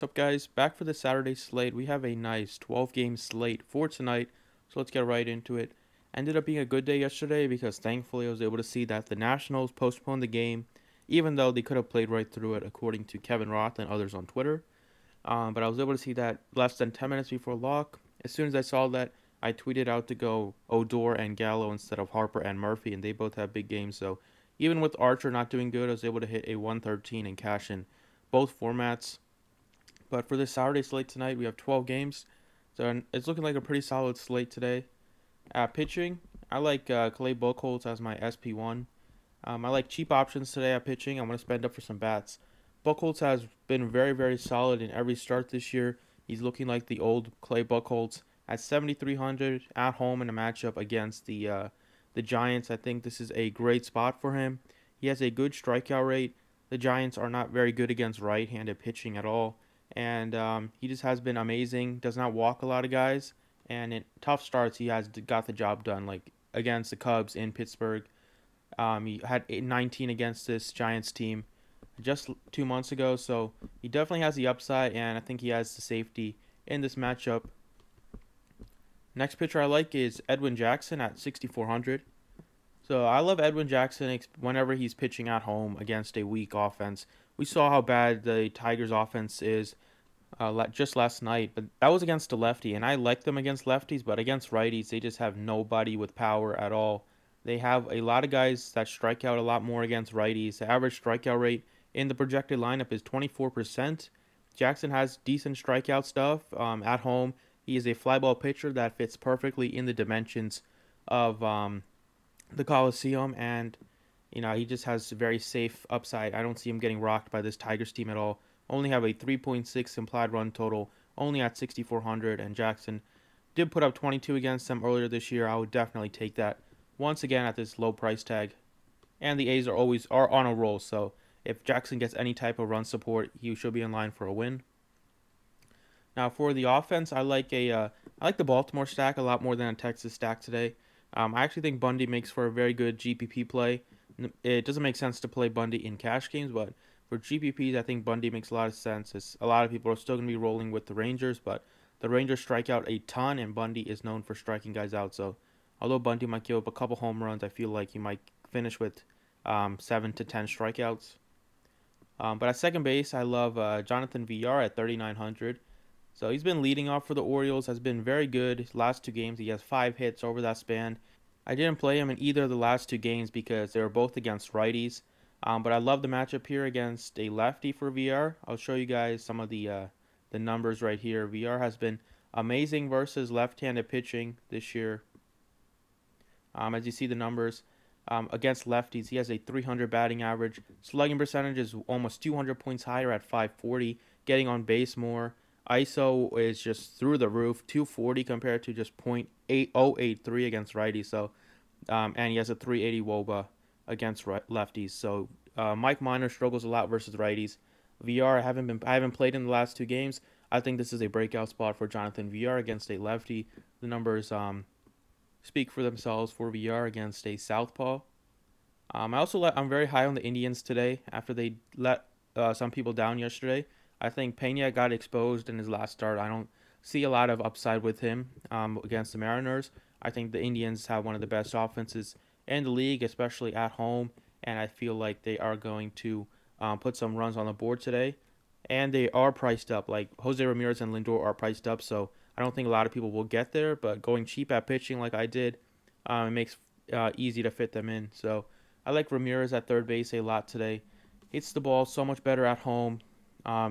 What's up, guys? Back for the Saturday slate. We have a nice 12-game slate for tonight, so let's get right into it. Ended up being a good day yesterday because thankfully I was able to see that the Nationals postponed the game, even though they could have played right through it, according to Kevin Roth and others on Twitter. But I was able to see that less than 10 minutes before lock. As soon as I saw that, I tweeted out to go Odor and Gallo instead of Harper and Murphy, and they both have big games. So even with Archer not doing good, I was able to hit a 113 and cash in both formats. But for this Saturday slate tonight, we have 12 games. So it's looking like a pretty solid slate today. At pitching, I like Clay Buchholz as my SP1. I like cheap options today at pitching. I'm going to spend up for some bats. Buchholz has been very, very solid in every start this year. He's looking like the old Clay Buchholz at 7,300 at home in a matchup against the Giants. I think this is a great spot for him. He has a good strikeout rate. The Giants are not very good against right-handed pitching at all, and he just has been amazing. Does not walk a lot of guys, and in tough starts, he has got the job done. Like against the Cubs in Pittsburgh, he had 19 against this Giants team just 2 months ago, so he definitely has the upside, and I think he has the safety in this matchup. Next pitcher I like is Edwin Jackson at 6,400. So I love Edwin Jackson whenever he's pitching at home against a weak offense. We saw how bad the Tigers' offense is just last night, but that was against a lefty, and I like them against lefties, but against righties, they just have nobody with power at all. They have a lot of guys that strike out a lot more against righties. The average strikeout rate in the projected lineup is 24%. Jackson has decent strikeout stuff at home. He is a fly ball pitcher that fits perfectly in the dimensions of the Coliseum, and he just has very safe upside. I don't see him getting rocked by this Tigers team at all. Only have a 3.6 implied run total, only at 6,400, and Jackson did put up 22 against them earlier this year. I would definitely take that once again at this low price tag. And the A's are on a roll, so if Jackson gets any type of run support, he should be in line for a win. Now for the offense, I like the Baltimore stack a lot more than a Texas stack today. I actually think Bundy makes for a very good GPP play. It doesn't make sense to play Bundy in cash games, but for GPPs, I think Bundy makes a lot of sense. A lot of people are still going to be rolling with the Rangers, but the Rangers strike out a ton, and Bundy is known for striking guys out. So although Bundy might give up a couple home runs, I feel like he might finish with 7 to 10 strikeouts. But at second base, I love Jonathan VR at 3,900. So he's been leading off for the Orioles, has been very good. His last two games, he has 5 hits over that span. I didn't play him in either of the last two games because they were both against righties. But I love the matchup here against a lefty for VR. I'll show you guys some of the numbers right here. VR has been amazing versus left-handed pitching this year. As you see the numbers, against lefties, he has a 300 batting average. Slugging percentage is almost 200 points higher at 540. Getting on base more. ISO is just through the roof, 240 compared to just .8083 against righties. So, and he has a 380 WOBA against lefties. So Mike Minor struggles a lot versus righties. VR, I haven't played in the last two games. I think this is a breakout spot for Jonathan VR against a lefty. The numbers speak for themselves for VR against a southpaw. I'm very high on the Indians today after they let some people down yesterday. I think Pena got exposed in his last start. I don't see a lot of upside with him against the Mariners. I think the Indians have one of the best offenses in the league, especially at home, and I feel like they are going to put some runs on the board today. And they are priced up. Like Jose Ramirez and Lindor are priced up, so I don't think a lot of people will get there. But going cheap at pitching like I did, it makes easy to fit them in. So I like Ramirez at third base a lot today. Hits the ball so much better at home.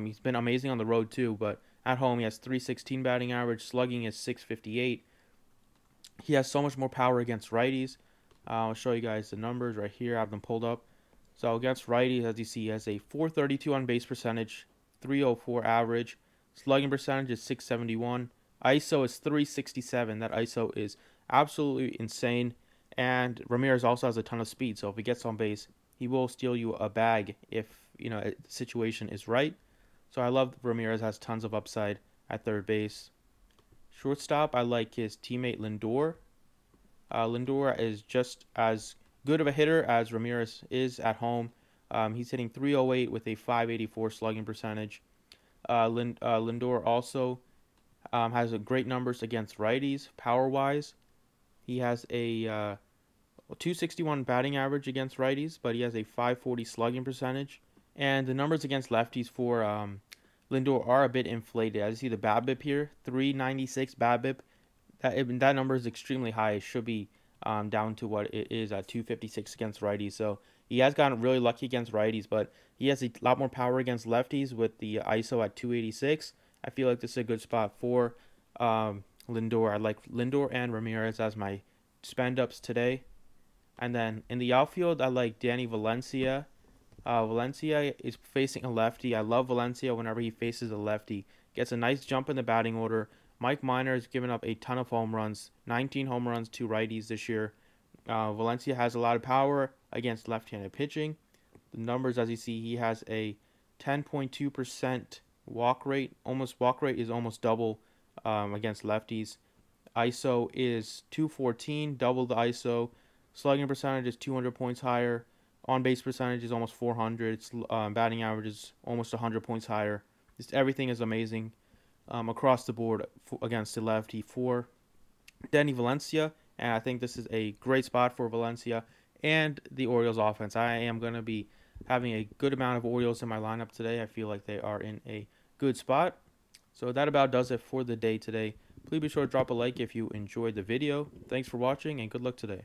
He's been amazing on the road too, but at home he has 316 batting average, slugging is 658. He has so much more power against righties. I'll show you guys the numbers right here. I have them pulled up. So against righties, as you see, he has a 432 on base percentage, 304 average. Slugging percentage is 671. ISO is 367. That ISO is absolutely insane. And Ramirez also has a ton of speed, so if he gets on base, he will steal you a bag if the situation is right. So I love Ramirez has tons of upside at third base. Shortstop, I like his teammate Lindor. Lindor is just as good of a hitter as Ramirez is at home. He's hitting 308 with a 584 slugging percentage. Lindor also has a great numbers against righties, power-wise. He has a 261 batting average against righties, but he has a 540 slugging percentage. And the numbers against lefties for Lindor are a bit inflated. As you see the BABIP here, 396 BABIP. That number is extremely high. It should be down to what it is at 256 against righties. So he has gotten really lucky against righties, but he has a lot more power against lefties with the ISO at 286. I feel like this is a good spot for Lindor. I like Lindor and Ramirez as my spend ups today. And then in the outfield, I like Danny Valencia. Valencia is facing a lefty. I love Valencia whenever he faces a lefty. Gets a nice jump in the batting order. Mike Minor has given up a ton of home runs, 19 home runs to righties this year. Valencia has a lot of power against left-handed pitching. The numbers, as you see, he has a 10.2% walk rate. Walk rate is almost double against lefties. ISO is 214, double the ISO. Slugging percentage is 200 points higher. On-base percentage is almost 400. Batting average is almost 100 points higher. Just everything is amazing across the board against the lefty for Danny Valencia. And I think this is a great spot for Valencia and the Orioles offense. I am going to be having a good amount of Orioles in my lineup today. I feel like they are in a good spot. So that about does it for the day today. Please be sure to drop a like if you enjoyed the video. Thanks for watching and good luck today.